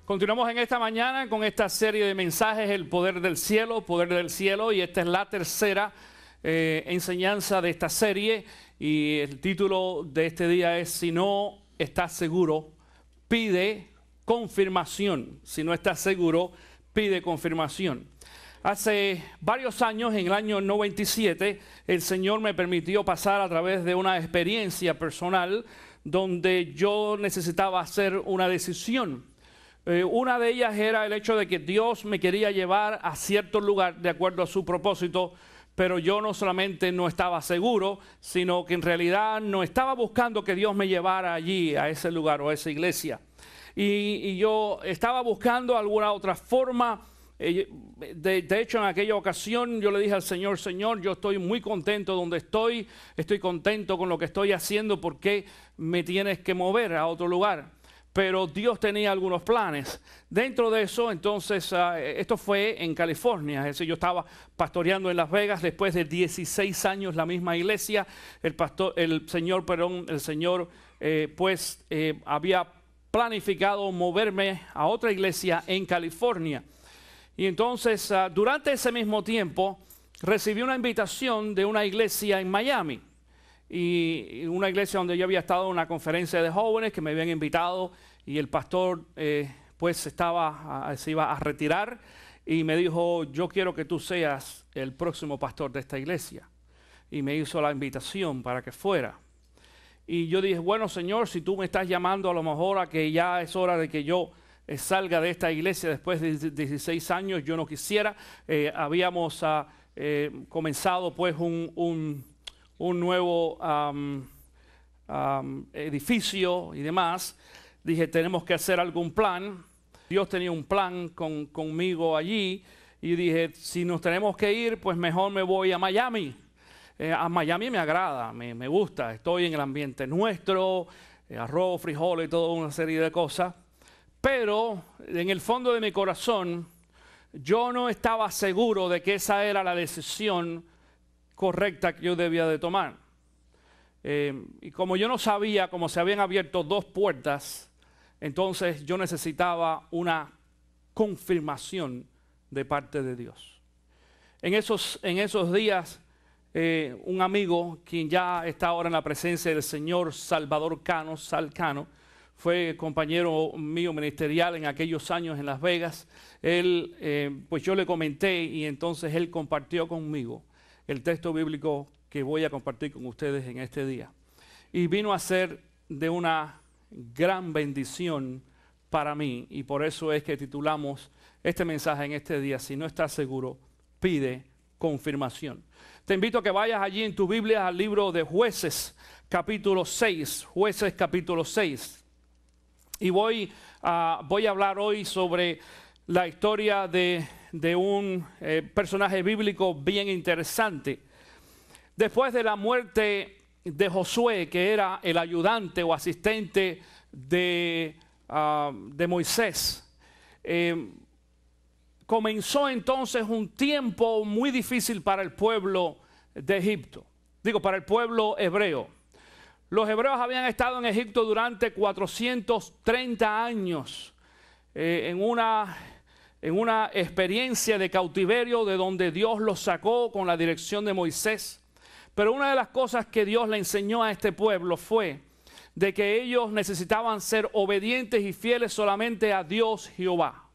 Continuamos en esta mañana con esta serie de mensajes, el poder del cielo, y esta es la tercera enseñanza de esta serie, y el título de este día es: si no estás seguro, pide confirmación. Si no estás seguro, pide confirmación. Hace varios años, en el año 97, el Señor me permitió pasar a través de una experiencia personal donde yo necesitaba hacer una decisión. Una de ellas era el hecho de que Dios me quería llevar a cierto lugar de acuerdo a su propósito, pero yo no solamente no estaba seguro, sino que en realidad no estaba buscando que Dios me llevara allí, a ese lugar o a esa iglesia. Y yo estaba buscando alguna otra forma. De hecho, en aquella ocasión yo le dije al Señor: Señor, yo estoy muy contento donde estoy contento con lo que estoy haciendo, ¿por qué me tienes que mover a otro lugar? Pero Dios tenía algunos planes. Dentro de eso, entonces, esto fue en California. Es decir, yo estaba pastoreando en Las Vegas después de 16 años la misma iglesia. El Señor había planificado moverme a otra iglesia en California. Y entonces, durante ese mismo tiempo, recibí una invitación de una iglesia en Miami. Y una iglesia donde yo había estado en una conferencia de jóvenes que me habían invitado, y el pastor se iba a retirar y me dijo: yo quiero que tú seas el próximo pastor de esta iglesia. Y me hizo la invitación para que fuera. Y yo dije: bueno, Señor, si tú me estás llamando a lo mejor a que ya es hora de que yo salga de esta iglesia después de 16 años, yo no quisiera. Habíamos comenzado pues un nuevo edificio y demás. Dije: tenemos que hacer algún plan. Dios tenía un plan conmigo allí, y dije: si nos tenemos que ir, pues mejor me voy a Miami. A Miami me agrada, me gusta, estoy en el ambiente nuestro, arroz, frijoles y toda una serie de cosas. Pero en el fondo de mi corazón yo no estaba seguro de que esa era la decisión correcta que yo debía de tomar. Y como yo no sabía cómo se habían abierto dos puertas, entonces yo necesitaba una confirmación de parte de Dios. En esos días, un amigo, quien ya está ahora en la presencia del Señor, Salvador Cano, fue compañero mío ministerial en aquellos años en Las Vegas. Pues yo le comenté, y entonces él compartió conmigo el texto bíblico que voy a compartir con ustedes en este día. Y vino a ser de una gran bendición para mí, y por eso es que titulamos este mensaje en este día: si no estás seguro, pide confirmación. Te invito a que vayas allí en tu Biblia al libro de Jueces, capítulo 6. Jueces, capítulo 6. Y voy a hablar hoy sobre la historia de un personaje bíblico bien interesante. Después de la muerte de Josué, que era el ayudante o asistente de Moisés, comenzó entonces un tiempo muy difícil para el pueblo de Egipto. Para el pueblo hebreo. Los hebreos habían estado en Egipto durante 430 años en una experiencia de cautiverio, de donde Dios los sacó con la dirección de Moisés. Pero una de las cosas que Dios le enseñó a este pueblo fue de que ellos necesitaban ser obedientes y fieles solamente a Dios Jehová.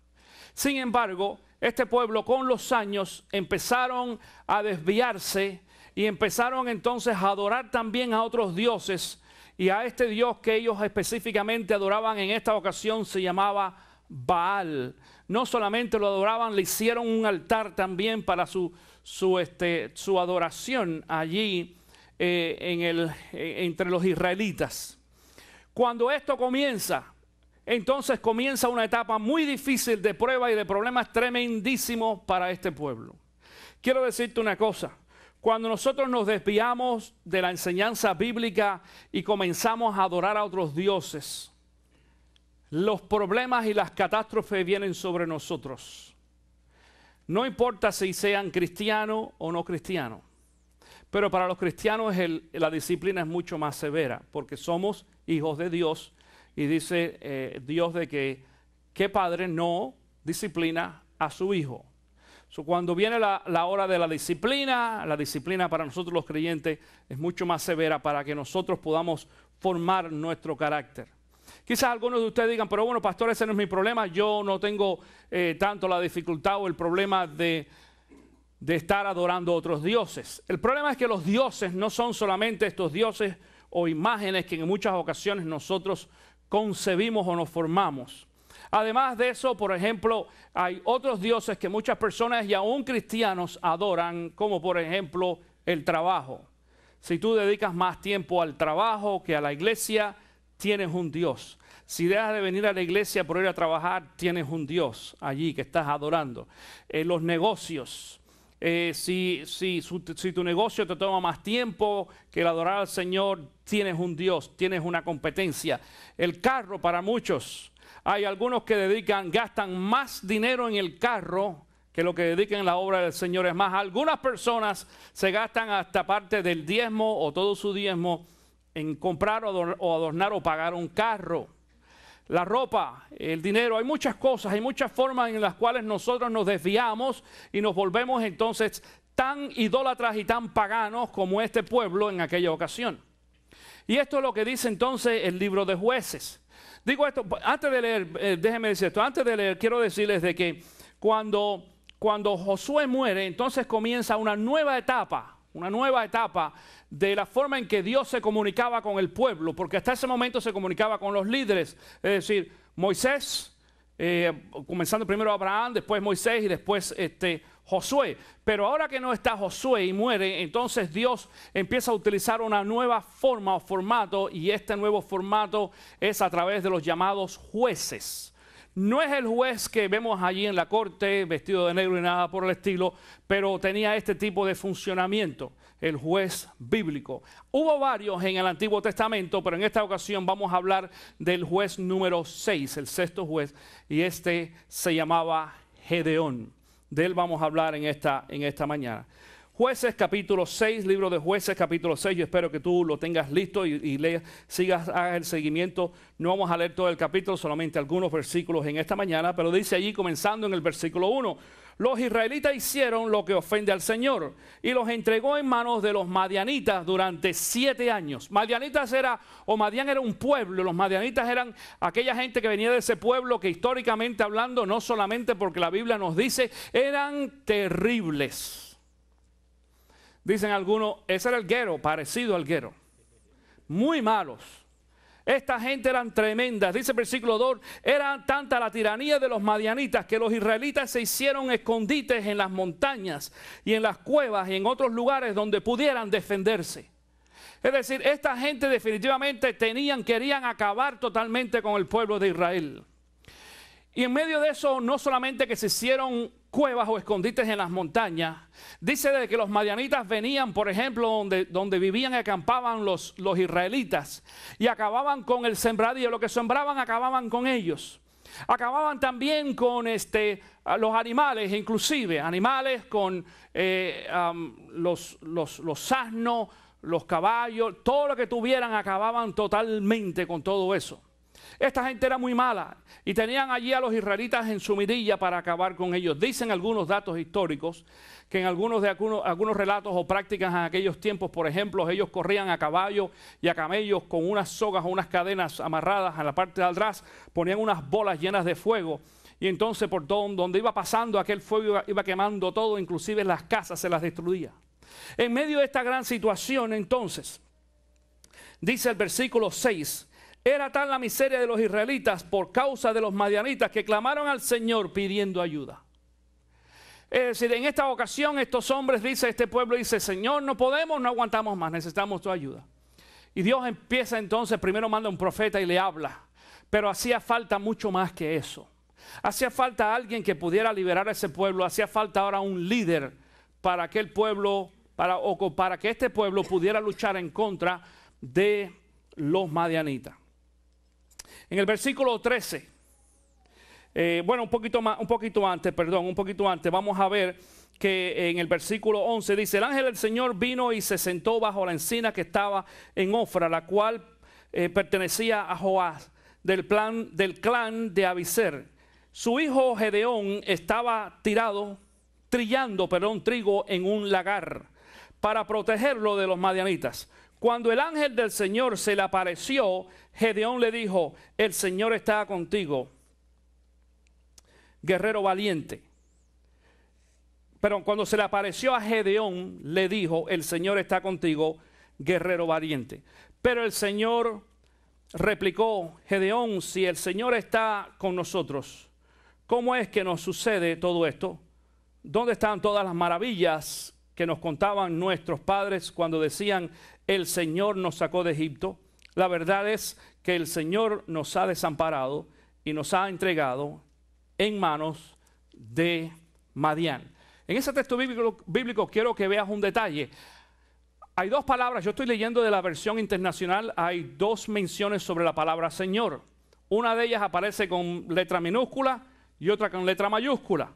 Sin embargo, este pueblo con los años empezaron a desviarse y empezaron entonces a adorar también a otros dioses, y a este Dios que ellos específicamente adoraban en esta ocasión se llamaba Baal. No solamente lo adoraban, le hicieron un altar también para su adoración allí entre los israelitas. Cuando esto comienza, entonces comienza una etapa muy difícil de prueba y de problemas tremendísimos para este pueblo. Quiero decirte una cosa: cuando nosotros nos desviamos de la enseñanza bíblica y comenzamos a adorar a otros dioses, los problemas y las catástrofes vienen sobre nosotros. No importa si sean cristianos o no cristianos, pero para los cristianos la disciplina es mucho más severa, porque somos hijos de Dios, y dice Dios de que ¿qué padre no disciplina a su hijo? Cuando viene la hora de la disciplina para nosotros los creyentes es mucho más severa para que nosotros podamos formar nuestro carácter. Quizás algunos de ustedes digan, pero bueno, pastor, ese no es mi problema, yo no tengo tanto la dificultad o el problema de estar adorando a otros dioses. El problema es que los dioses no son solamente estos dioses o imágenes que en muchas ocasiones nosotros concebimos o nos formamos. Además de eso, por ejemplo, hay otros dioses que muchas personas y aún cristianos adoran, como por ejemplo el trabajo. Si tú dedicas más tiempo al trabajo que a la iglesia, tienes un Dios. Si dejas de venir a la iglesia por ir a trabajar, tienes un Dios allí que estás adorando. Los negocios. Si tu negocio te toma más tiempo que el adorar al Señor, tienes un Dios, tienes una competencia. El carro para muchos. Hay algunos que gastan más dinero en el carro que lo que dedican en la obra del Señor. Es más, algunas personas se gastan hasta parte del diezmo o todo su diezmo en comprar o adornar o pagar un carro. La ropa, el dinero, hay muchas cosas, hay muchas formas en las cuales nosotros nos desviamos y nos volvemos entonces tan idólatras y tan paganos como este pueblo en aquella ocasión. Y esto es lo que dice entonces el libro de Jueces. Digo esto, antes de leer, déjenme decir esto, antes de leer quiero decirles de que cuando Josué muere, entonces comienza una nueva etapa de la forma en que Dios se comunicaba con el pueblo, porque hasta ese momento se comunicaba con los líderes, es decir, Moisés, comenzando primero Abraham, después Moisés y después Josué. Pero ahora que no está Josué y muere, entonces Dios empieza a utilizar una nueva forma o formato, y este nuevo formato es a través de los llamados jueces. No es el juez que vemos allí en la corte vestido de negro y nada por el estilo, pero tenía este tipo de funcionamiento, el juez bíblico. Hubo varios en el Antiguo Testamento, pero en esta ocasión vamos a hablar del juez número 6, el sexto juez, y este se llamaba Gedeón. De él vamos a hablar en esta mañana. Jueces capítulo 6, libro de Jueces capítulo 6. Yo espero que tú lo tengas listo y leas, hagas el seguimiento. No vamos a leer todo el capítulo, solamente algunos versículos en esta mañana, pero dice allí comenzando en el versículo 1. Los israelitas hicieron lo que ofende al Señor y los entregó en manos de los madianitas durante 7 años. Madian era un pueblo. Los madianitas eran aquella gente que venía de ese pueblo que históricamente hablando, no solamente porque la Biblia nos dice, eran terribles. Dicen algunos, ese era el guero, parecido al guero. Muy malos. Esta gente eran tremendas. Dice el versículo 2, era tanta la tiranía de los madianitas que los israelitas se hicieron escondites en las montañas y en las cuevas y en otros lugares donde pudieran defenderse. Es decir, esta gente definitivamente querían acabar totalmente con el pueblo de Israel. Y en medio de eso, no solamente que se hicieron cuevas o escondites en las montañas, dice de que los madianitas venían, por ejemplo, donde vivían y acampaban los israelitas, y acababan con el sembradío. Lo que sembraban acababan con ellos. Acababan también con los animales, inclusive animales con los asnos, los caballos, todo lo que tuvieran acababan totalmente con todo eso. Esta gente era muy mala y tenían allí a los israelitas en su mirilla para acabar con ellos. Dicen algunos datos históricos que en algunos relatos o prácticas en aquellos tiempos, por ejemplo, ellos corrían a caballo y a camellos con unas sogas o unas cadenas amarradas en la parte de atrás, ponían unas bolas llenas de fuego y entonces por todo donde iba pasando aquel fuego iba quemando todo, inclusive las casas se las destruía. En medio de esta gran situación entonces, dice el versículo 6, era tal la miseria de los israelitas por causa de los madianitas que clamaron al Señor pidiendo ayuda. Es decir, en esta ocasión estos hombres, este pueblo dice, Señor, no podemos, no aguantamos más, necesitamos tu ayuda. Y Dios empieza entonces, primero manda un profeta y le habla, pero hacía falta mucho más que eso. Hacía falta alguien que pudiera liberar a ese pueblo, hacía falta ahora un líder para aquel pueblo, para que este pueblo pudiera luchar en contra de los madianitas. En el versículo 13, un poquito antes, vamos a ver que en el versículo 11 dice, el ángel del Señor vino y se sentó bajo la encina que estaba en Ofra, la cual pertenecía a Joás, del clan de Abiser. su hijo Gedeón estaba trillando trigo en un lagar para protegerlo de los madianitas. Cuando el ángel del Señor se le apareció, Gedeón le dijo: el Señor está contigo, guerrero valiente. Pero cuando se le apareció a Gedeón, le dijo: el Señor está contigo, guerrero valiente. Pero el Señor replicó: Gedeón, si el Señor está con nosotros, ¿cómo es que nos sucede todo esto? ¿Dónde están todas las maravillas que nos contaban nuestros padres cuando decían: el Señor nos sacó de Egipto? La verdad es que el Señor nos ha desamparado y nos ha entregado en manos de Madián. En ese texto bíblico quiero que veas un detalle. Hay dos palabras, yo estoy leyendo de la versión internacional, hay dos menciones sobre la palabra Señor. Una de ellas aparece con letra minúscula y otra con letra mayúscula.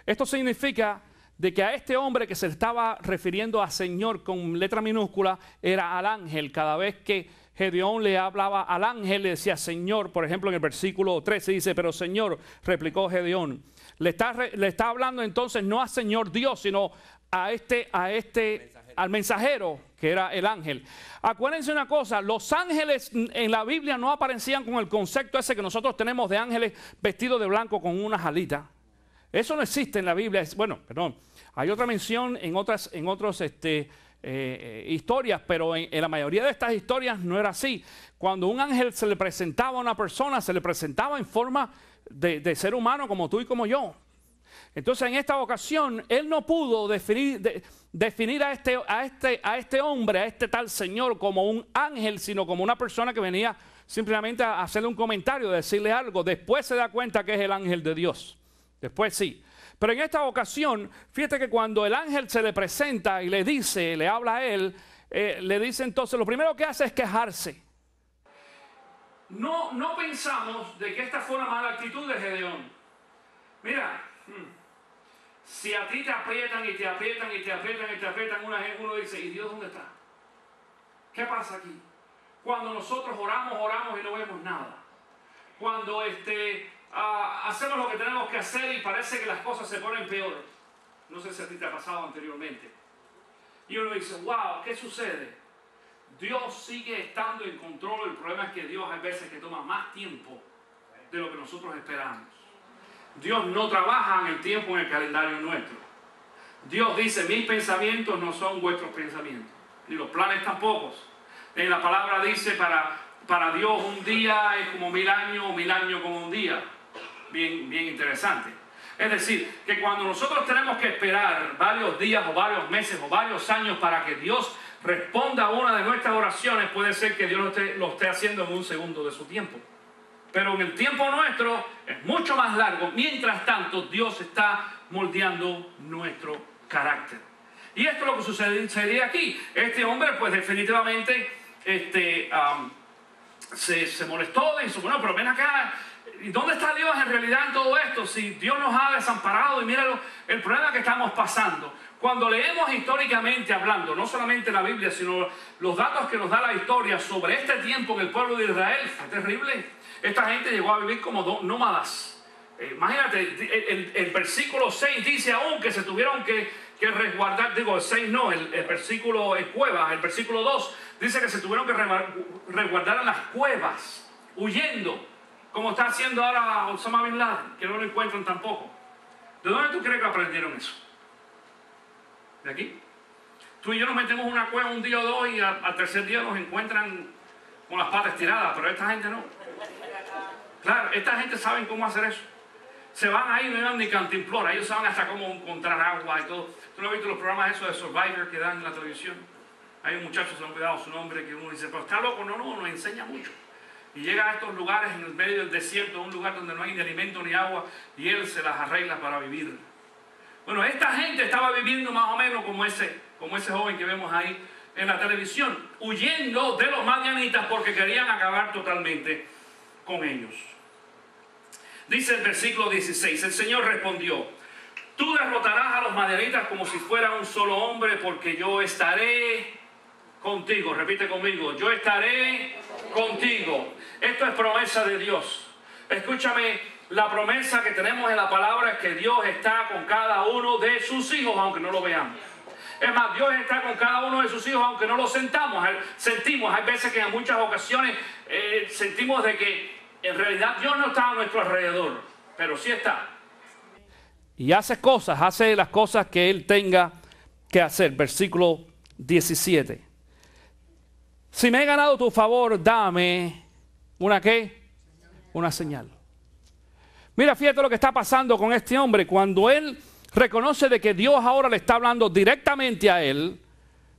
Esto significa de que a este hombre que se estaba refiriendo a Señor con letra minúscula era al ángel. Cada vez que Gedeón le hablaba al ángel, le decía Señor. Por ejemplo, en el versículo 13 dice: pero Señor, replicó Gedeón. Le está hablando entonces no a Señor Dios, sino al mensajero, que era el ángel. Acuérdense una cosa: los ángeles en la Biblia no aparecían con el concepto ese que nosotros tenemos de ángeles vestidos de blanco con unas alitas. Eso no existe en la Biblia. Bueno, perdón, hay otra mención en otras historias, pero en la mayoría de estas historias no era así. Cuando un ángel se le presentaba a una persona, se le presentaba en forma de ser humano como tú y como yo. Entonces, en esta ocasión, él no pudo definir a este hombre, a este tal Señor, como un ángel, sino como una persona que venía simplemente a hacerle un comentario, a decirle algo. Después se da cuenta que es el ángel de Dios. Después sí. Pero en esta ocasión, fíjate que cuando el ángel se le presenta y le dice, le habla a él, le dice entonces, lo primero que hace es quejarse. No pensamos de que esta fue una mala actitud de Gedeón. Mira, si a ti te aprietan y te aprietan y te aprietan y te aprietan, uno dice: ¿y Dios dónde está? ¿Qué pasa aquí? Cuando nosotros oramos y no vemos nada. Cuando hacemos lo que tenemos que hacer y parece que las cosas se ponen peor. No sé si a ti te ha pasado anteriormente. Y uno dice: wow, ¿qué sucede? Dios sigue estando en control. El problema es que Dios hay veces que toma más tiempo de lo que nosotros esperamos. Dios no trabaja en el tiempo en el calendario nuestro. Dios dice: mis pensamientos no son vuestros pensamientos, ni los planes tampoco. En la palabra dice: para Dios un día es como 1000 años, o 1000 años como un día. Bien interesante. Es decir, que cuando nosotros tenemos que esperar varios días o varios meses o varios años para que Dios responda a una de nuestras oraciones, puede ser que Dios lo esté haciendo en un segundo de su tiempo. Pero en el tiempo nuestro es mucho más largo. Mientras tanto, Dios está moldeando nuestro carácter. Y esto es lo que sucedía aquí. Este hombre, pues definitivamente se molestó, dijo: bueno, pero ven acá, ¿y dónde está Dios en realidad en todo esto? Si Dios nos ha desamparado, y mira el problema que estamos pasando. Cuando leemos históricamente hablando, no solamente la Biblia, sino los datos que nos da la historia sobre este tiempo en el pueblo de Israel, fue terrible. Esta gente llegó a vivir como nómadas. Imagínate, el versículo 6 dice aún que se tuvieron que resguardar, digo el 6 no, el versículo en cuevas, el versículo 2 dice que se tuvieron que resguardar en las cuevas, huyendo, como está haciendo ahora Osama Bin Laden, que no lo encuentran tampoco. ¿De dónde tú crees que aprendieron eso? ¿De aquí? Tú y yo nos metemos en una cueva un día o dos y al tercer día nos encuentran con las patas tiradas, pero esta gente no. Claro, esta gente sabe cómo hacer eso. Se van ahí, no llevan ni cantimplora, ellos saben hasta cómo encontrar agua y todo. ¿Tú no has visto los programas esos de Survivor que dan en la televisión? Hay un muchacho, se me ha olvidado su nombre, que uno dice: pero está loco. No, nos enseña mucho. Y llega a estos lugares en el medio del desierto, un lugar donde no hay ni alimento ni agua, y él se las arregla para vivir. Bueno, esta gente estaba viviendo más o menos como ese joven que vemos ahí en la televisión, huyendo de los madianitas porque querían acabar totalmente con ellos. Dice el versículo 16: el Señor respondió: tú derrotarás a los madianitas como si fuera un solo hombre, porque yo estaré contigo. Repite conmigo: yo estaré contigo. Esto es promesa de Dios. Escúchame, La promesa que tenemos en la palabra es que Dios está con cada uno de sus hijos, aunque no lo veamos. Es más, Dios está con cada uno de sus hijos, aunque no lo sentimos. Hay veces que en muchas ocasiones sentimos de que en realidad Dios no está a nuestro alrededor, pero sí está. Y hace las cosas que Él tenga que hacer. Versículo 17. Si me he ganado tu favor, dame ¿una qué? Una señal. Mira, fíjate lo que está pasando con este hombre. Cuando él reconoce de que Dios ahora le está hablando directamente a él,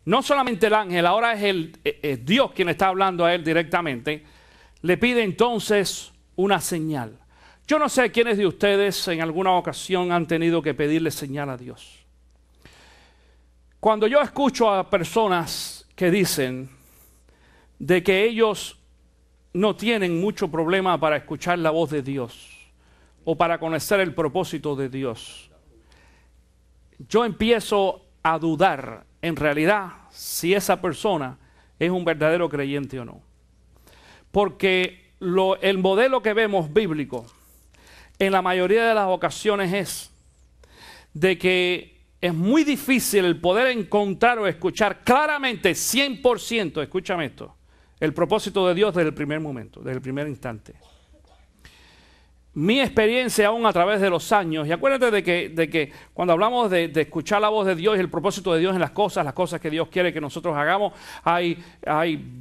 no solamente el ángel, ahora es Dios quien le está hablando a él directamente, le pide entonces una señal. Yo no sé quiénes de ustedes en alguna ocasión han tenido que pedirle señal a Dios. Cuando yo escucho a personas que dicen de que ellos no tienen mucho problema para escuchar la voz de Dios o para conocer el propósito de Dios, yo empiezo a dudar en realidad si esa persona es un verdadero creyente o no. Porque el modelo que vemos bíblico en la mayoría de las ocasiones es de que es muy difícil el poder encontrar o escuchar claramente 100%, escúchame esto, el propósito de Dios desde el primer momento, desde el primer instante. Mi experiencia aún a través de los años, y acuérdate de que cuando hablamos de escuchar la voz de Dios y el propósito de Dios en las cosas que Dios quiere que nosotros hagamos, hay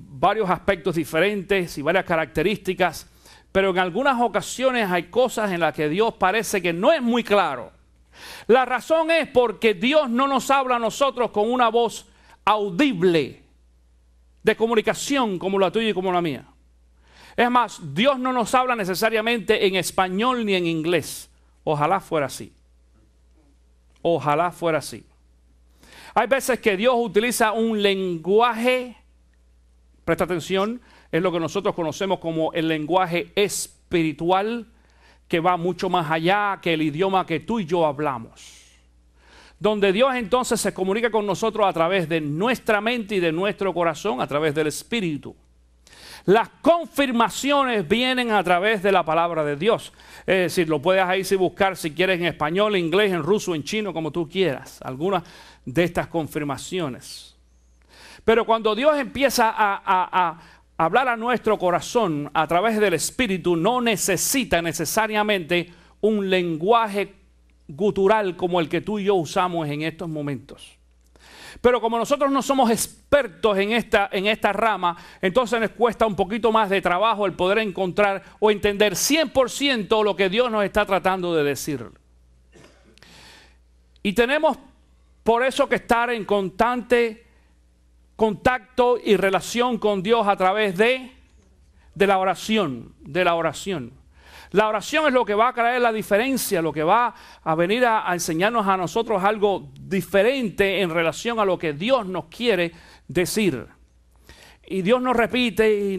varios aspectos diferentes y varias características, pero en algunas ocasiones hay cosas en las que Dios parece que no es muy claro. La razón es porque Dios no nos habla a nosotros con una voz audible de comunicación como la tuya y como la mía. Es más, Dios no nos habla necesariamente en español ni en inglés. Ojalá fuera así. Ojalá fuera así. Hay veces que Dios utiliza un lenguaje, presta atención, es lo que nosotros conocemos como el lenguaje espiritual, que va mucho más allá que el idioma que tú y yo hablamos. Donde Dios entonces se comunica con nosotros a través de nuestra mente y de nuestro corazón, a través del Espíritu. Las confirmaciones vienen a través de la palabra de Dios. Es decir, lo puedes ahí sí buscar si quieres en español, en inglés, en ruso, en chino, como tú quieras. Algunas de estas confirmaciones. Pero cuando Dios empieza a hablar a nuestro corazón a través del Espíritu, no necesita necesariamente un lenguaje gutural como el que tú y yo usamos en estos momentos. Pero como nosotros no somos expertos en esta rama, entonces nos cuesta un poquito más de trabajo el poder encontrar o entender 100% lo que Dios nos está tratando de decir. Y tenemos por eso que estar en constante contacto y relación con Dios a través de la oración, La oración es lo que va a traer la diferencia, lo que va a venir a enseñarnos a nosotros algo diferente en relación a lo que Dios nos quiere decir. Y Dios nos repite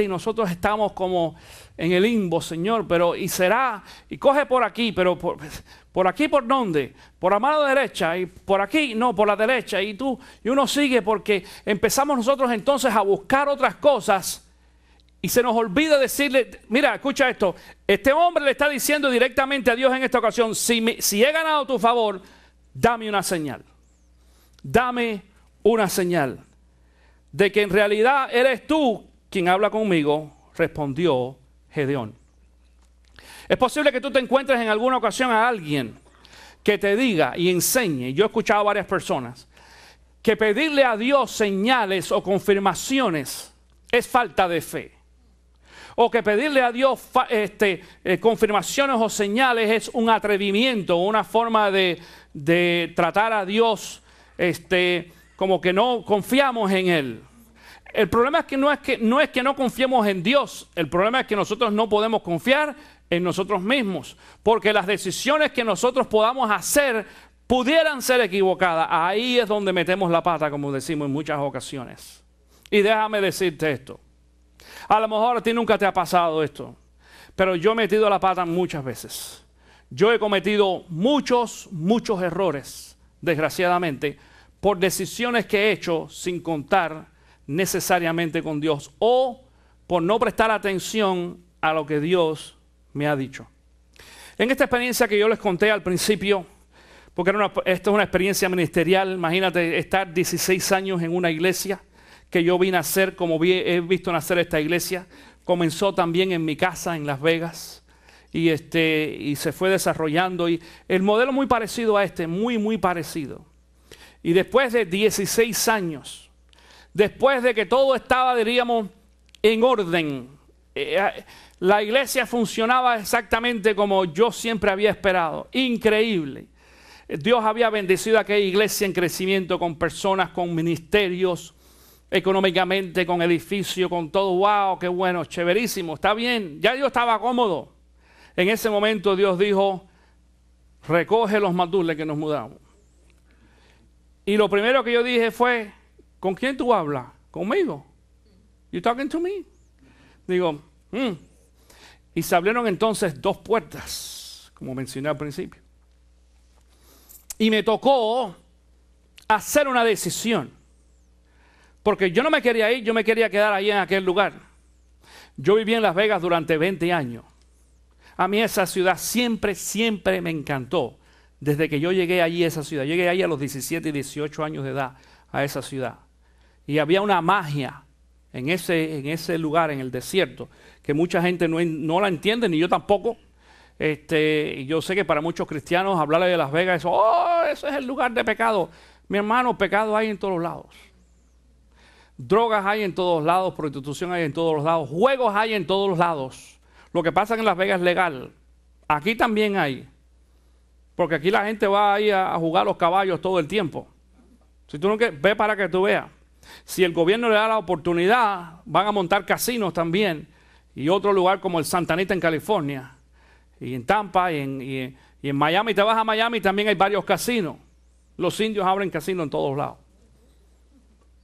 y nosotros estamos como en el limbo, Señor, pero y será, y coge por aquí, pero por aquí ¿por dónde? Por la mano derecha, y por aquí, no, por la derecha, y uno sigue porque empezamos nosotros entonces a buscar otras cosas. Y se nos olvida decirle, mira, escucha esto, este hombre le está diciendo directamente a Dios en esta ocasión, si he ganado tu favor, dame una señal. Dame una señal de que en realidad eres tú quien habla conmigo, respondió Gedeón. Es posible que tú te encuentres en alguna ocasión a alguien que te diga y enseñe, yo he escuchado a varias personas, que pedirle a Dios señales o confirmaciones es falta de fe. O que pedirle a Dios confirmaciones o señales es un atrevimiento, una forma de tratar a Dios como que no confiamos en Él. El problema es que no es que no confiemos en Dios, el problema es que nosotros no podemos confiar en nosotros mismos, porque las decisiones que nosotros podamos hacer pudieran ser equivocadas. Ahí es donde metemos la pata, como decimos en muchas ocasiones. Y déjame decirte esto. A lo mejor a ti nunca te ha pasado esto, pero yo he metido la pata muchas veces. Yo he cometido muchos errores, desgraciadamente, por decisiones que he hecho sin contar necesariamente con Dios o por no prestar atención a lo que Dios me ha dicho. En esta experiencia que yo les conté al principio, porque esta es una experiencia ministerial, imagínate estar 16 años en una iglesia que yo vine a hacer, como he visto nacer esta iglesia. Comenzó también en mi casa en Las Vegas y se fue desarrollando. Y el modelo muy parecido a este, muy parecido. Y después de 16 años, después de que todo estaba, diríamos, en orden, la iglesia funcionaba exactamente como yo siempre había esperado. Increíble. Dios había bendecido a aquella iglesia en crecimiento con personas, con ministerios, económicamente, con edificio, con todo. ¡Wow! ¡Qué bueno! Chéverísimo. Está bien. Ya yo estaba cómodo. En ese momento Dios dijo, recoge los matules que nos mudamos. Y lo primero que yo dije fue, ¿con quién tú hablas? ¿Conmigo? You talking to me? Digo, Y se abrieron entonces 2 puertas, como mencioné al principio. Y me tocó hacer una decisión. Porque yo no me quería ir, yo me quería quedar ahí en aquel lugar. Yo viví en Las Vegas durante 20 años. A mí esa ciudad siempre me encantó. Desde que yo llegué allí a esa ciudad. Llegué ahí a los 17 y 18 años de edad a esa ciudad. Y había una magia en ese lugar, en el desierto, que mucha gente no la entiende, ni yo tampoco. Y yo sé que para muchos cristianos hablarle de Las Vegas, eso es el lugar de pecado. Mi hermano, pecado hay en todos los lados. Drogas hay en todos lados, prostitución hay en todos los lados, juegos hay en todos los lados. Lo que pasa en Las Vegas es legal. Aquí también hay. Porque aquí la gente va ahí a jugar los caballos todo el tiempo. Si tú no quieres, ve para que tú veas. Si el gobierno le da la oportunidad, van a montar casinos también. Y otro lugar como el Santa Anita en California. Y en Tampa y en Miami. Te vas a Miami, también hay varios casinos. Los indios abren casinos en todos lados.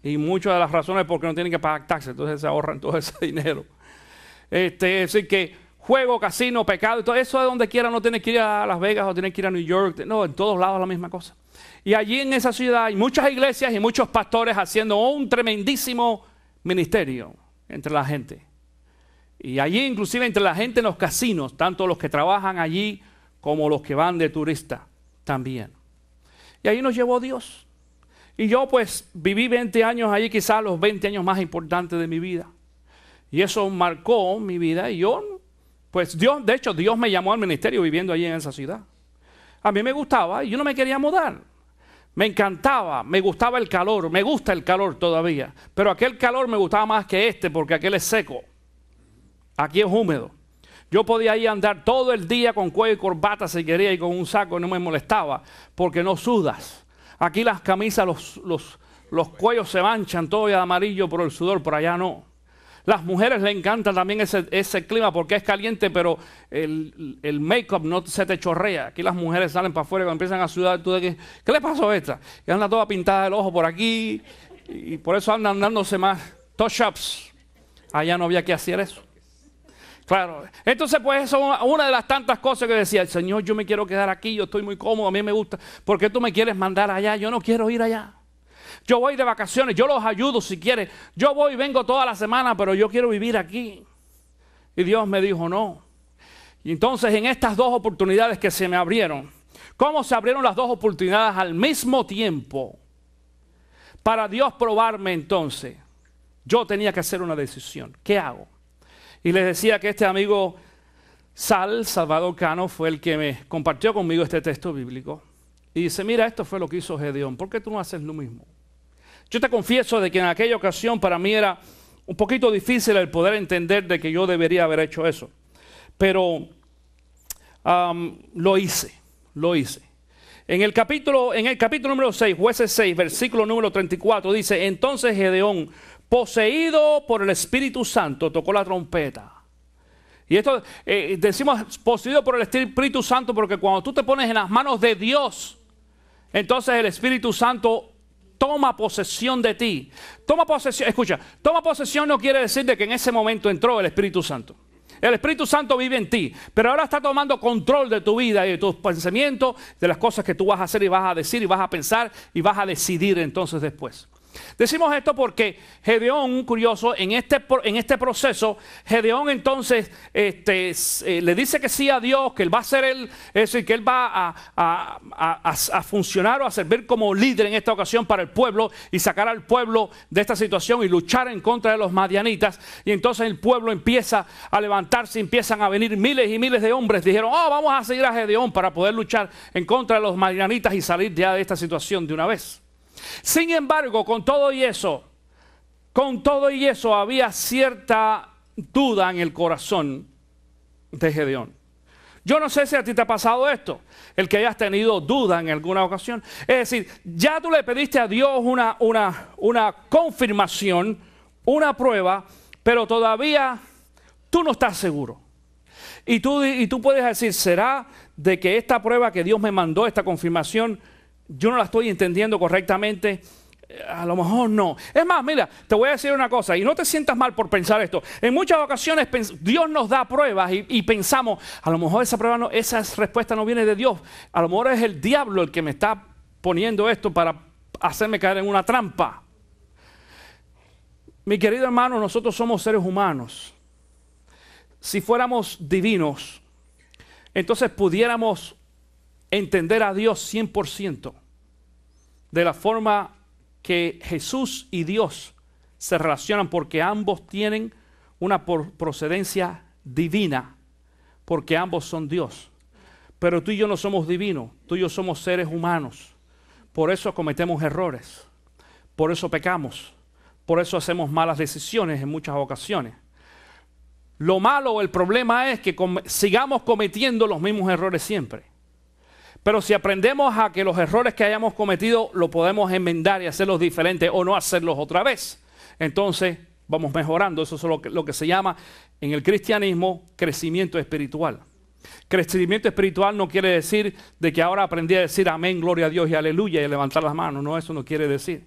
Y muchas de las razones es porque no tienen que pagar taxes. Entonces se ahorran todo ese dinero. Es decir que juego, casino, pecado, y todo eso de donde quiera. No tienes que ir a Las Vegas o tienes que ir a New York. No, en todos lados la misma cosa. Y allí en esa ciudad hay muchas iglesias y muchos pastores haciendo un tremendísimo ministerio entre la gente. Y allí inclusive entre la gente en los casinos, tanto los que trabajan allí como los que van de turista también. Y ahí nos llevó Dios. Y yo pues viví 20 años allí, quizás los 20 años más importantes de mi vida. Y eso marcó mi vida. Y yo, pues de hecho Dios me llamó al ministerio viviendo allí en esa ciudad. A mí me gustaba y yo no me quería mudar. Me encantaba, me gustaba el calor, me gusta el calor todavía. Pero aquel calor me gustaba más que porque aquel es seco. Aquí es húmedo. Yo podía ir a andar todo el día con cuello y corbata si quería y con un saco y no me molestaba porque no sudas. Aquí las camisas, los cuellos se manchan todo de amarillo por el sudor, por allá no. Las mujeres les encanta también ese clima porque es caliente, pero el make-up no se te chorrea. Aquí las mujeres salen para afuera y cuando empiezan a sudar, tú de ¿qué le pasó a esta? Y anda toda pintada el ojo por aquí y por eso andan dándose más touch-ups. Allá no había que hacer eso. Claro. Entonces pues eso es una de las tantas cosas que decía, el Señor, yo me quiero quedar aquí, yo estoy muy cómodo, a mí me gusta. ¿Por qué tú me quieres mandar allá? Yo no quiero ir allá. Yo voy de vacaciones, yo los ayudo si quieren. Yo voy y vengo toda la semana, pero yo quiero vivir aquí. Y Dios me dijo no. Y entonces en estas 2 oportunidades que se me abrieron, ¿cómo se abrieron las 2 oportunidades al mismo tiempo? Para Dios probarme entonces, yo tenía que hacer una decisión. ¿Qué hago? Y les decía que este amigo Salvador Cano fue el que me compartió conmigo este texto bíblico. Y dice, mira, esto fue lo que hizo Gedeón. ¿Por qué tú no haces lo mismo? Yo te confieso de que en aquella ocasión para mí era un poquito difícil el poder entender de que yo debería haber hecho eso. Pero lo hice. En el capítulo número 6, Jueces 6, versículo número 34, dice, entonces Gedeón, poseído por el Espíritu Santo, tocó la trompeta. Y esto decimos poseído por el Espíritu Santo porque cuando tú te pones en las manos de Dios, entonces el Espíritu Santo toma posesión de ti. Toma posesión, escucha, toma posesión no quiere decir de que en ese momento entró el Espíritu Santo. El Espíritu Santo vive en ti, pero ahora está tomando control de tu vida y de tus pensamientos, de las cosas que tú vas a hacer y vas a decir y vas a pensar y vas a decidir entonces después. Decimos esto porque Gedeón, curioso, en este proceso, Gedeón entonces le dice que sí a Dios, que él va a ser que él va a funcionar o a servir como líder en esta ocasión para el pueblo y sacar al pueblo de esta situación y luchar en contra de los madianitas. Y entonces el pueblo empieza a levantarse, empiezan a venir miles y miles de hombres. Dijeron, vamos a seguir a Gedeón para poder luchar en contra de los madianitas y salir ya de esta situación de una vez. Sin embargo, con todo y eso había cierta duda en el corazón de Gedeón. Yo no sé si a ti te ha pasado esto, el que hayas tenido duda en alguna ocasión. Es decir, ya tú le pediste a Dios una confirmación, una prueba, pero todavía tú no estás seguro. Y tú puedes decir, ¿será de que esta prueba que Dios me mandó, esta confirmación, yo no la estoy entendiendo correctamente? A lo mejor no. Es más, mira, te voy a decir una cosa y no te sientas mal por pensar esto. En muchas ocasiones Dios nos da pruebas y pensamos, a lo mejor esa respuesta no viene de Dios. A lo mejor es el diablo el que me está poniendo esto para hacerme caer en una trampa. Mi querido hermano, nosotros somos seres humanos. Si fuéramos divinos, entonces pudiéramos entender a Dios 100%, de la forma que Jesús y Dios se relacionan, porque ambos tienen una procedencia divina, porque ambos son Dios. Pero tú y yo no somos divinos, tú y yo somos seres humanos. Por eso cometemos errores, por eso pecamos, por eso hacemos malas decisiones en muchas ocasiones. Lo malo o el problema es que sigamos cometiendo los mismos errores siempre. Pero si aprendemos a que los errores que hayamos cometido lo podemos enmendar y hacerlos diferentes o no hacerlos otra vez, entonces vamos mejorando. Eso es lo que se llama en el cristianismo crecimiento espiritual. Crecimiento espiritual no quiere decir de que ahora aprendí a decir amén, gloria a Dios y aleluya y a levantar las manos. No, eso no quiere decir.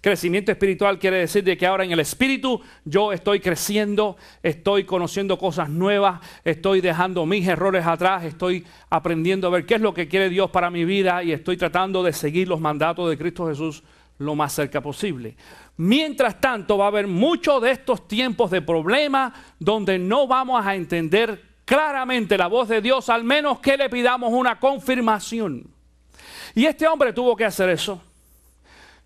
Crecimiento espiritual quiere decir de que ahora en el espíritu yo estoy creciendo, estoy conociendo cosas nuevas, estoy dejando mis errores atrás, estoy aprendiendo a ver qué es lo que quiere Dios para mi vida y estoy tratando de seguir los mandatos de Cristo Jesús lo más cerca posible. Mientras tanto va a haber muchos de estos tiempos de problemas donde no vamos a entender claramente la voz de Dios, al menos que le pidamos una confirmación. Y este hombre tuvo que hacer eso.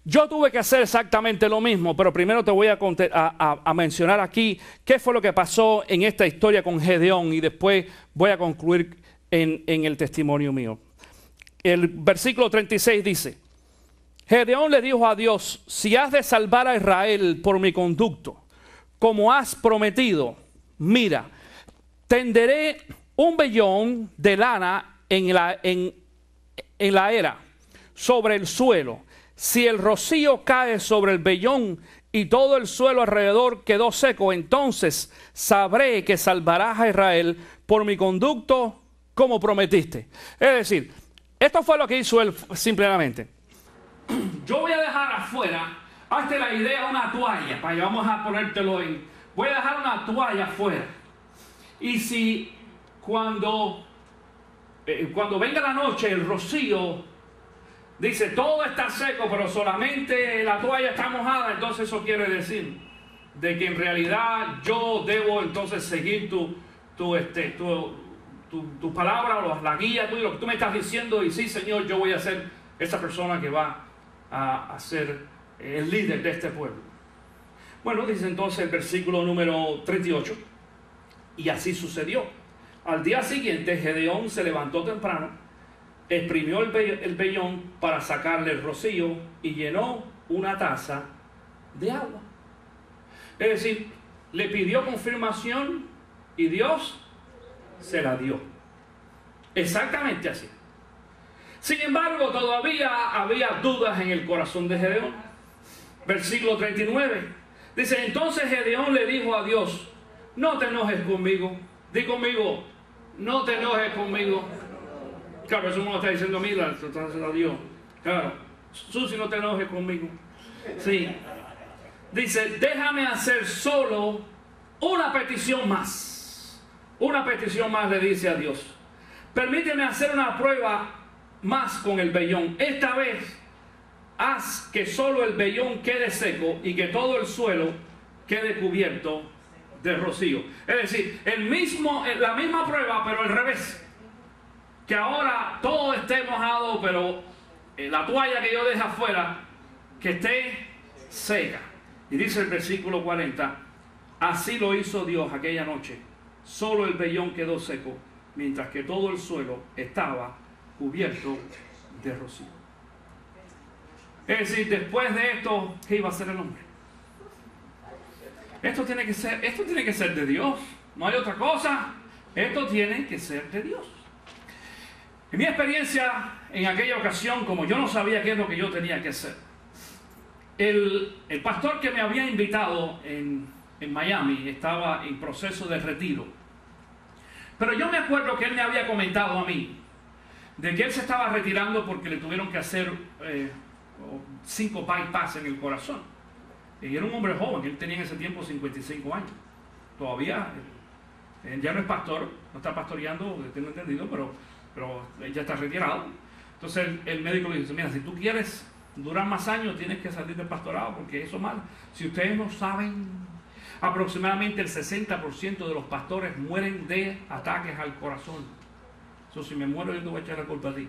Yo tuve que hacer exactamente lo mismo, pero primero te voy a mencionar aquí qué fue lo que pasó en esta historia con Gedeón y después voy a concluir en el testimonio mío. El versículo 36 dice, Gedeón le dijo a Dios, si has de salvar a Israel por mi conducto, como has prometido, mira, tenderé un vellón de lana en la era sobre el suelo. Si el rocío cae sobre el vellón y todo el suelo alrededor quedó seco, entonces sabré que salvarás a Israel por mi conducto como prometiste. Es decir, esto fue lo que hizo él simplemente. Yo voy a dejar afuera, hazte la idea, una toalla, para que vamos a ponértelo en. Voy a dejar una toalla afuera. Y si cuando venga la noche el rocío dice, todo está seco, pero solamente la toalla está mojada, entonces eso quiere decir de que en realidad yo debo entonces seguir tu palabra o la guía, lo que tú me estás diciendo, y sí, Señor, yo voy a ser esa persona que va a ser el líder de este pueblo. Bueno, dice entonces el versículo número 38, y así sucedió. Al día siguiente, Gedeón se levantó temprano, exprimió el vellón para sacarle el rocío y llenó una taza de agua. Es decir, le pidió confirmación y Dios se la dio. Exactamente así. Sin embargo, todavía había dudas en el corazón de Gedeón. Versículo 39. Dice, entonces Gedeón le dijo a Dios, no te enojes conmigo. Di conmigo, no te enojes conmigo. Claro, eso no lo está diciendo a mí, lo está diciendo a Dios. Claro, Susi, no te enojes conmigo. Sí. Dice, déjame hacer solo una petición más. Una petición más le dice a Dios. Permíteme hacer una prueba más con el vellón. Esta vez haz que solo el vellón quede seco y que todo el suelo quede cubierto de rocío. Es decir, la misma prueba, pero al revés. Que ahora todo esté mojado, pero la toalla que yo deje afuera, que esté seca. Y dice el versículo 40, así lo hizo Dios aquella noche. Solo el vellón quedó seco, mientras que todo el suelo estaba cubierto de rocío. Es decir, después de esto, ¿qué iba a hacer el hombre? Esto tiene que ser de Dios. No hay otra cosa. Esto tiene que ser de Dios. En mi experiencia, en aquella ocasión, como yo no sabía qué es lo que yo tenía que hacer, el pastor que me había invitado en Miami estaba en proceso de retiro. Pero yo me acuerdo que él me había comentado a mí de que él se estaba retirando porque le tuvieron que hacer 5 bypass en el corazón. Y era un hombre joven, él tenía en ese tiempo 55 años. Todavía, ya no es pastor, no está pastoreando, tengo entendido, pero él ya está retirado. Entonces el médico le dice, mira, si tú quieres durar más años, tienes que salir del pastorado, porque eso es malo. Si ustedes no saben, aproximadamente el 60% de los pastores mueren de ataques al corazón. Eso, si me muero, yo te voy a echar la culpa a ti.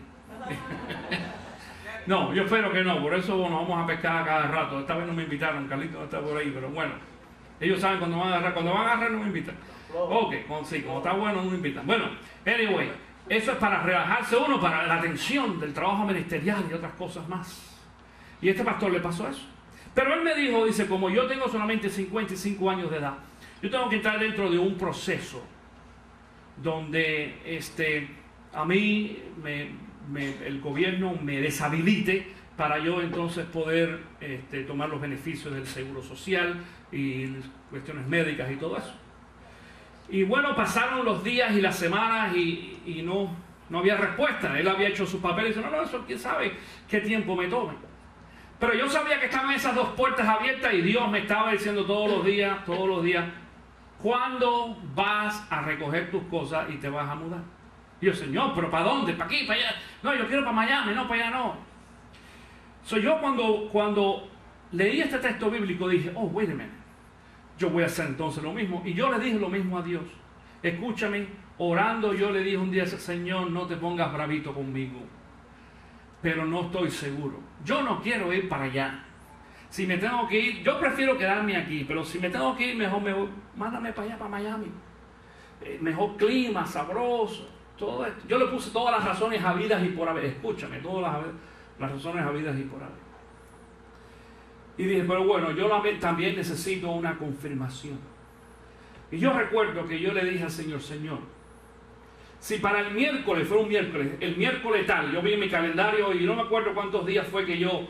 No, yo espero que no, por eso nos vamos a pescar a cada rato. Esta vez no me invitaron, Carlito no está por ahí, pero bueno, ellos saben cuando van a agarrar. Cuando van a agarrar no me invitan. Ok, sí, como está bueno no me invitan. Bueno, anyway, eso es para relajarse uno, para la atención del trabajo ministerial y otras cosas más. Y a este pastor le pasó eso. Pero él me dijo, dice, como yo tengo solamente 55 años de edad, yo tengo que entrar dentro de un proceso donde a mí el gobierno me deshabilite para yo entonces poder tomar los beneficios del seguro social y cuestiones médicas y todo eso. Y bueno, pasaron los días y las semanas y no había respuesta. Él había hecho sus papeles y dice, no, eso quién sabe qué tiempo me tome. Pero yo sabía que estaban esas dos puertas abiertas y Dios me estaba diciendo todos los días, ¿cuándo vas a recoger tus cosas y te vas a mudar? Y yo, Señor, ¿pero para dónde? ¿Para aquí? ¿Para allá? No, yo quiero para Miami, no, para allá no. Yo cuando leí este texto bíblico dije, oh, wait a minute, yo voy a hacer entonces lo mismo. Y yo le dije lo mismo a Dios. Escúchame, orando yo le dije un día, Señor, no te pongas bravito conmigo, pero no estoy seguro. Yo no quiero ir para allá. Si me tengo que ir, yo prefiero quedarme aquí, pero si me tengo que ir, mejor me voy. Mándame para allá, para Miami. Mejor clima, sabroso, todo esto. Yo le puse todas las razones habidas y por haber. Escúchame, todas las razones habidas y por haber. Y dije, pero bueno, yo también necesito una confirmación. Y yo recuerdo que yo le dije al Señor, Señor, si para el miércoles, fue un miércoles, el miércoles tal, yo vi en mi calendario y no me acuerdo cuántos días fue que yo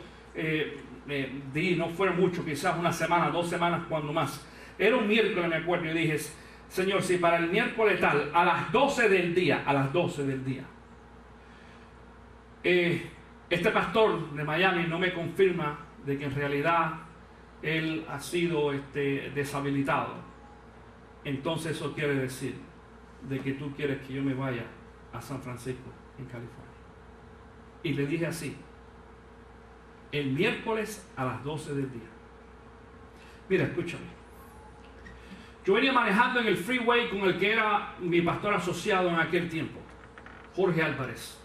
di, no fueron mucho, quizás una semana, 2 semanas, cuando más. Era un miércoles, me acuerdo, y dije, Señor, si para el miércoles tal, a las 12 del día, este pastor de Miami no me confirma de que en realidad él ha sido deshabilitado, entonces eso quiere decir de que tú quieres que yo me vaya a San Francisco, en California. Y le dije así, el miércoles a las 12 del día. Mira, escúchame. Yo venía manejando en el freeway con el que era mi pastor asociado en aquel tiempo, Jorge Álvarez.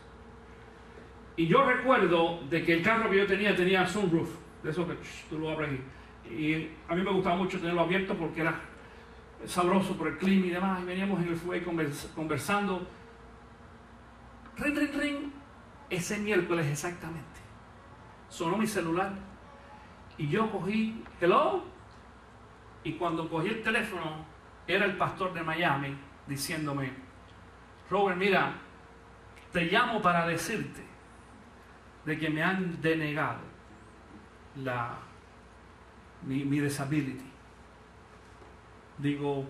Y yo recuerdo de que el carro que yo tenía sunroof, de eso que tú lo abres y a mí me gustaba mucho tenerlo abierto porque era sabroso por el clima y demás. Y veníamos en el freeway conversando. Ring, ring, ring. Ese miércoles exactamente. Sonó mi celular y yo cogí, hello. Y cuando cogí el teléfono, era el pastor de Miami diciéndome, Robert, mira, te llamo para decirte de que me han denegado mi disability. Digo,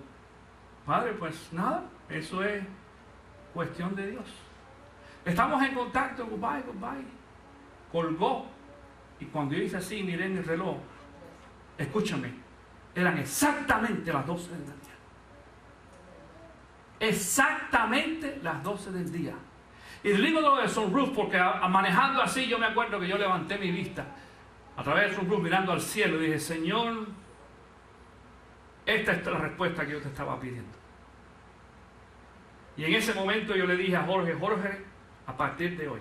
padre, pues nada, eso es cuestión de Dios. Estamos en contacto, goodbye. Colgó. Y cuando yo hice así, miré en el reloj, escúchame, eran exactamente las 12 del día. Exactamente las 12 del día. Y le digo lo de sunroof porque manejando así yo me acuerdo que yo levanté mi vista a través de su luz mirando al cielo, dije, Señor, esta es la respuesta que yo te estaba pidiendo. Y en ese momento yo le dije a Jorge, Jorge, a partir de hoy,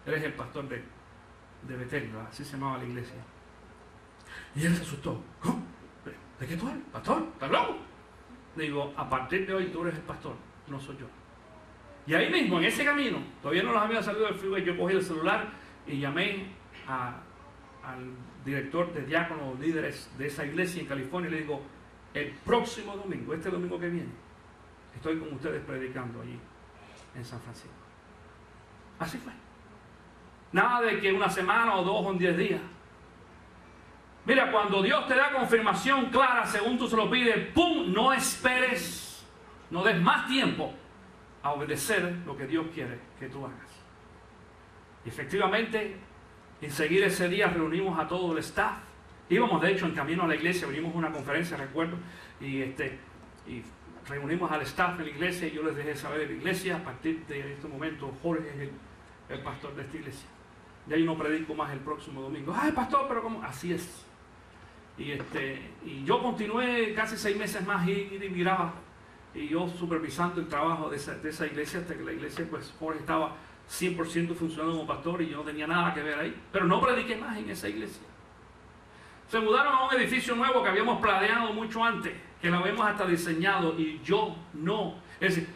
eres el pastor de Betel, ¿verdad? Así se llamaba la iglesia. Y él se asustó. ¿Cómo? ¿De qué tú eres? ¿Pastor? ¿Estás loco? Digo, a partir de hoy tú eres el pastor, no soy yo. Y ahí mismo, en ese camino, todavía no los había salido del freeway, yo cogí el celular y llamé al director de diáconos, líderes de esa iglesia en California, y le digo, el próximo domingo, este domingo que viene, estoy con ustedes predicando allí en San Francisco. Así fue. Nada de que una semana o 2 o 10 días. Mira, cuando Dios te da confirmación clara según tú se lo pides, ¡pum! No esperes, no des más tiempo a obedecer lo que Dios quiere que tú hagas. Y efectivamente, enseguida ese día reunimos a todo el staff. Íbamos de hecho en camino a la iglesia, venimos a una conferencia, recuerdo, y reunimos al staff en la iglesia y yo les dejé saber en la iglesia, a partir de este momento Jorge es el pastor de esta iglesia. Ya yo no predico más el próximo domingo. ¡Ay, pastor! Pero ¿cómo? Así es. Y yo continué casi 6 meses más y miraba, y yo supervisando el trabajo de esa iglesia, hasta que la iglesia, pues Jorge estaba 100% funcionando como pastor y yo no tenía nada que ver ahí. Pero no prediqué más en esa iglesia. Se mudaron a un edificio nuevo que habíamos planeado mucho antes, que lo habíamos hasta diseñado, y yo no. Es decir,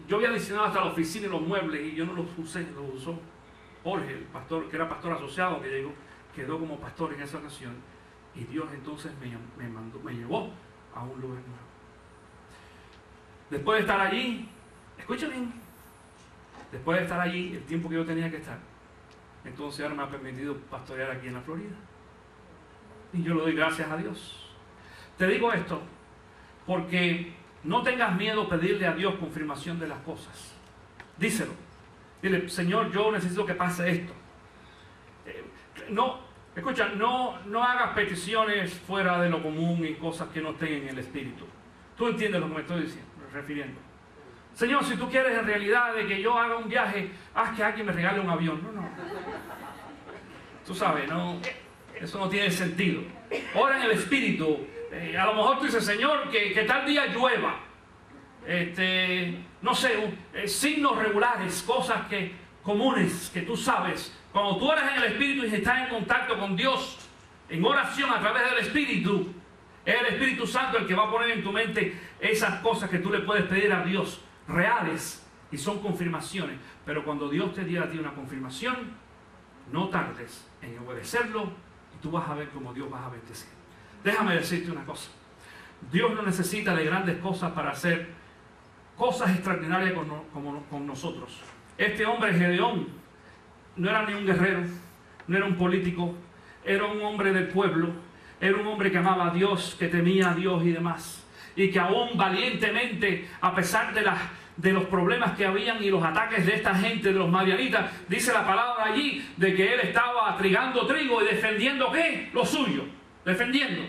yo había diseñado hasta la oficina y los muebles y yo no los usé, los usó Jorge, el pastor, que era pastor asociado, que llegó, quedó como pastor en esa ocasión. Y Dios entonces me llevó a un lugar nuevo. Después de estar allí, escuchen bien, después de estar allí el tiempo que yo tenía que estar, entonces ahora me ha permitido pastorear aquí en la Florida. Y yo le doy gracias a Dios. Te digo esto porque no tengas miedo a pedirle a Dios confirmación de las cosas. Díselo. Dile, Señor, yo necesito que pase esto. Escucha, no hagas peticiones fuera de lo común y cosas que no estén en el espíritu. Tú entiendes lo que me estoy refiriendo. Señor, si tú quieres en realidad de que yo haga un viaje, haz que alguien me regale un avión. No. Tú sabes, no, eso no tiene sentido. Ora en el espíritu. A lo mejor tú dices, Señor, que tal día llueva. No sé, signos regulares, cosas comunes que tú sabes. Cuando tú eres en el Espíritu y estás en contacto con Dios, en oración a través del Espíritu, es el Espíritu Santo el que va a poner en tu mente esas cosas que tú le puedes pedir a Dios, reales, y son confirmaciones. Pero cuando Dios te diera a ti una confirmación, no tardes en obedecerlo y tú vas a ver cómo Dios va a bendecir. Déjame decirte una cosa. Dios no necesita de grandes cosas para hacer cosas extraordinarias con nosotros. Este hombre Gedeón no era ni un guerrero, no era un político, era un hombre del pueblo, era un hombre que amaba a Dios, que temía a Dios y demás, y que aún valientemente, a pesar de los problemas que habían y los ataques de esta gente, de los madianitas, dice la palabra allí de que él estaba trigando trigo y defendiendo ¿qué? Lo suyo, defendiendo.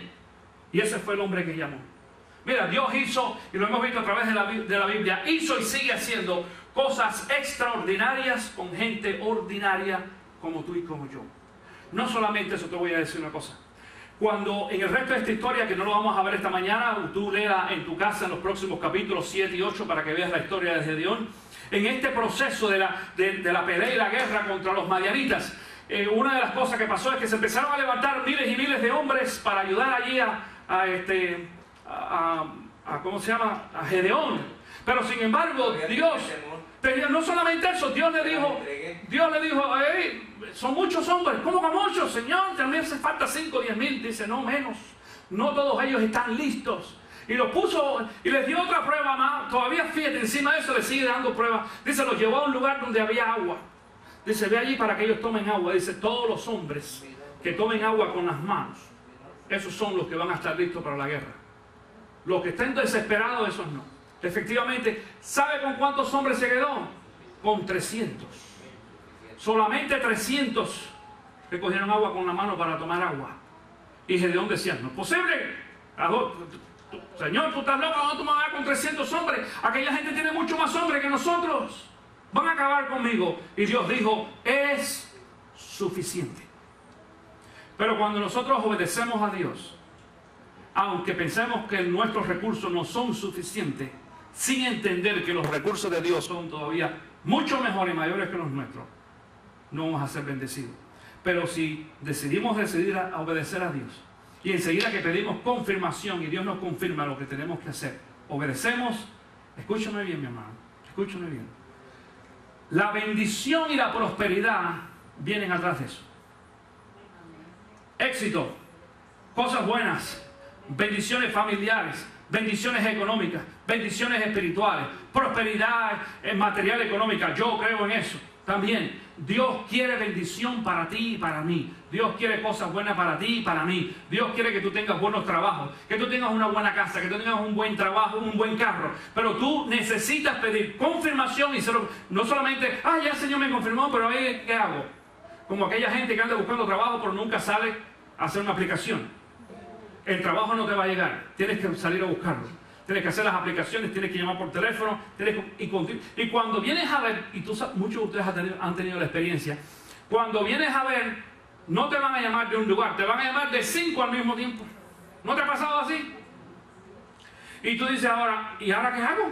Y ese fue el hombre que llamó. Mira, Dios hizo, y lo hemos visto a través de la Biblia, hizo y sigue haciendo cosas extraordinarias con gente ordinaria como tú y como yo. No solamente eso, te voy a decir una cosa. Cuando en el resto de esta historia, que no lo vamos a ver esta mañana, tú leas en tu casa en los próximos capítulos 7 y 8 para que veas la historia de Gedeón. En este proceso de la pelea y la guerra contra los madianitas, una de las cosas que pasó es que se empezaron a levantar miles y miles de hombres para ayudar allí ¿cómo se llama? A Gedeón. Pero sin embargo, Dios tenía no solamente eso, Dios le dijo, son muchos hombres. ¿Cómo que muchos, Señor? También hace falta 5 o 10 mil. Dice, no menos. No todos ellos están listos. Y los puso y les dio otra prueba más. Todavía, fíjate, encima de eso le sigue dando pruebas. Dice, los llevó a un lugar donde había agua. Dice, ve allí para que ellos tomen agua. Dice, todos los hombres que tomen agua con las manos, esos son los que van a estar listos para la guerra. Los que estén desesperados, esos no. Efectivamente, ¿sabe con cuántos hombres se quedó? Con 300. Solamente 300 recogieron agua con la mano para tomar agua. Y Gedeón decía, no es posible. Señor, tú estás loco, ¿dónde tú me vas a dar con 300 hombres? Aquella gente tiene mucho más hombres que nosotros. Van a acabar conmigo. Y Dios dijo, es suficiente. Pero cuando nosotros obedecemos a Dios, aunque pensemos que nuestros recursos no son suficientes, sin entender que los recursos de Dios son todavía mucho mejores y mayores que los nuestros, no vamos a ser bendecidos. Pero si decidimos a obedecer a Dios, y enseguida que pedimos confirmación y Dios nos confirma lo que tenemos que hacer, obedecemos, escúchame bien, mi hermano, escúchame bien. La bendición y la prosperidad vienen atrás de eso. Éxito, cosas buenas, bendiciones familiares, bendiciones económicas, bendiciones espirituales, prosperidad material económica. Yo creo en eso también. Dios quiere bendición para ti y para mí. Dios quiere cosas buenas para ti y para mí. Dios quiere que tú tengas buenos trabajos, que tú tengas una buena casa, que tú tengas un buen trabajo, un buen carro. Pero tú necesitas pedir confirmación y no solamente, ya el Señor me confirmó, pero ¿qué hago? Como aquella gente que anda buscando trabajo pero nunca sale a hacer una aplicación. El trabajo no te va a llegar, tienes que salir a buscarlo. Tienes que hacer las aplicaciones, tienes que llamar por teléfono, y cuando vienes a ver, y muchos de ustedes han tenido la experiencia, cuando vienes a ver, no te van a llamar de un lugar, te van a llamar de 5 al mismo tiempo. ¿No te ha pasado así? Y tú dices ahora, ¿y ahora qué hago?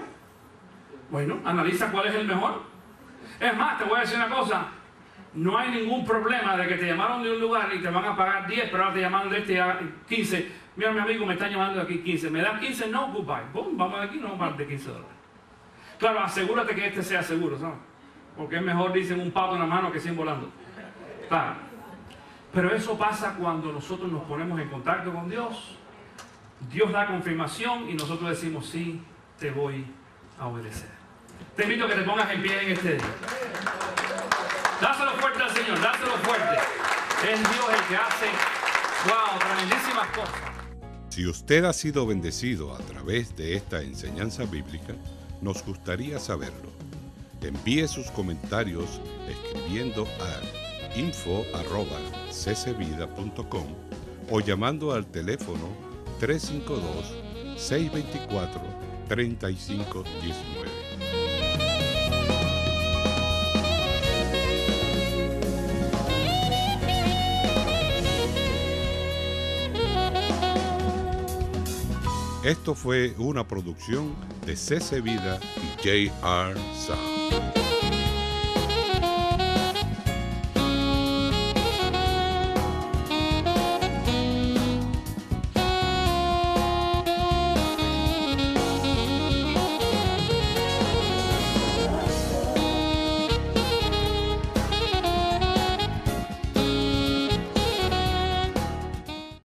Bueno, analiza cuál es el mejor. Es más, te voy a decir una cosa, no hay ningún problema de que te llamaron de un lugar y te van a pagar 10, pero ahora te llaman de 15. Mira, mi amigo me está llamando de aquí 15. ¿Me dan 15? No, goodbye. Boom, vamos de aquí, no más de $15. Claro, asegúrate que este sea seguro, ¿sabes? Porque es mejor, dicen, un pato en la mano que 100 volando. Claro. Pero eso pasa cuando nosotros nos ponemos en contacto con Dios. Dios da confirmación y nosotros decimos, sí, te voy a obedecer. Te invito a que te pongas en pie en este día. Dáselo fuerte al Señor, dáselo fuerte. Es Dios el que hace, wow, tremendísimas cosas. Si usted ha sido bendecido a través de esta enseñanza bíblica, nos gustaría saberlo. Envíe sus comentarios escribiendo a info@ccvida.com o llamando al teléfono 352-624-3519. Esto fue una producción de CC Vida y J.R. Sound.